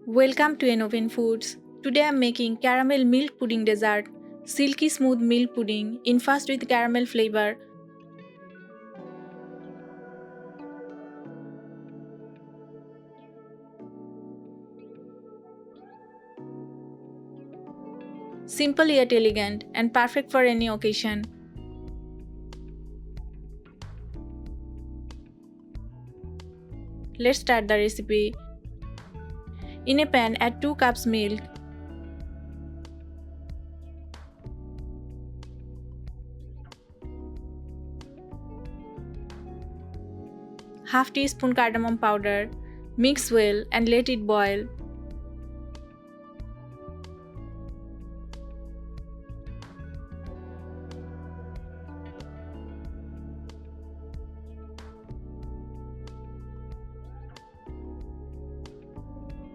Welcome to Innovin Foods. Today I'm making caramel milk pudding dessert, silky smooth milk pudding infused with caramel flavor. Simple yet elegant and perfect for any occasion. Let's start the recipe. In a pan, add 2 cups milk, half teaspoon cardamom powder, mix well and let it boil.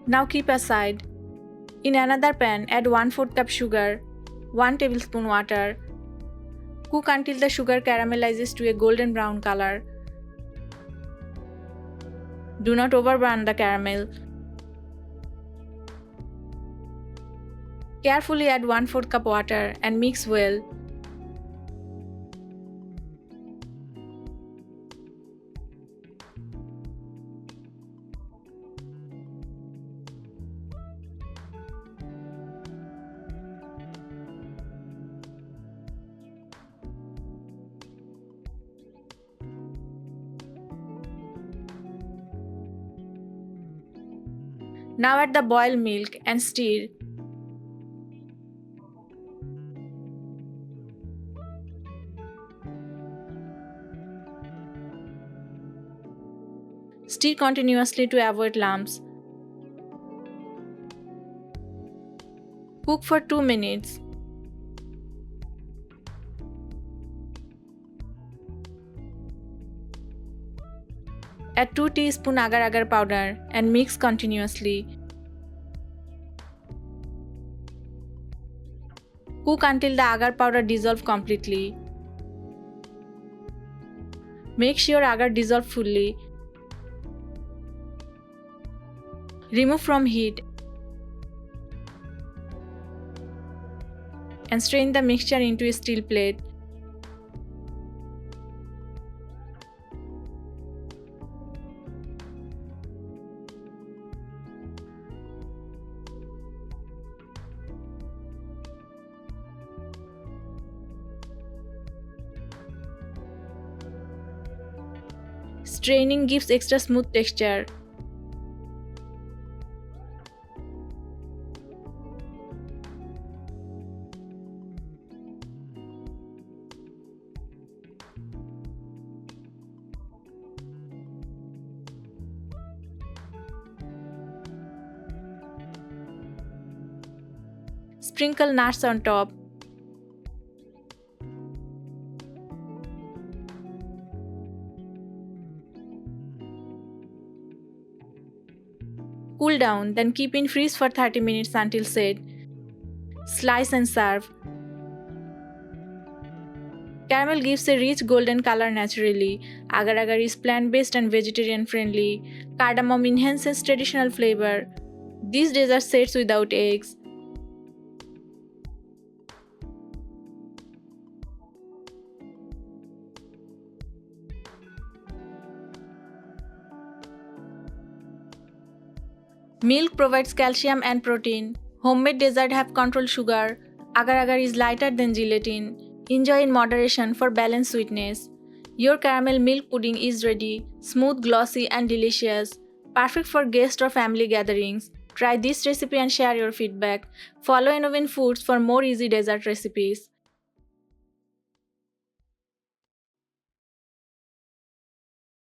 Now keep aside. In another pan, add 1/4 cup sugar, 1 tablespoon water. Cook until the sugar caramelizes to a golden brown color. Do not overburn the caramel. Carefully add 1/4 cup water and mix well. Now add the boiled milk and stir. Stir continuously to avoid lumps. Cook for 2 minutes. Add 2 teaspoons agar-agar powder and mix continuously. Cook until the agar powder dissolves completely. Make sure agar dissolves fully. Remove from heat and strain the mixture into a steel plate. Straining gives extra smooth texture. Sprinkle nuts on top. Cool down, then keep in freeze for 30 minutes until set. Slice and serve. Caramel gives a rich golden color naturally. Agar-agar is plant-based and vegetarian-friendly. Cardamom enhances traditional flavor. This dessert sets without eggs. Milk provides calcium and protein. Homemade dessert have controlled sugar. Agar-agar is lighter than gelatin. Enjoy in moderation for balanced sweetness. Your caramel milk pudding is ready, smooth, glossy and delicious. Perfect for guest or family gatherings. Try this recipe and share your feedback. Follow Innovin Foods for more easy dessert recipes.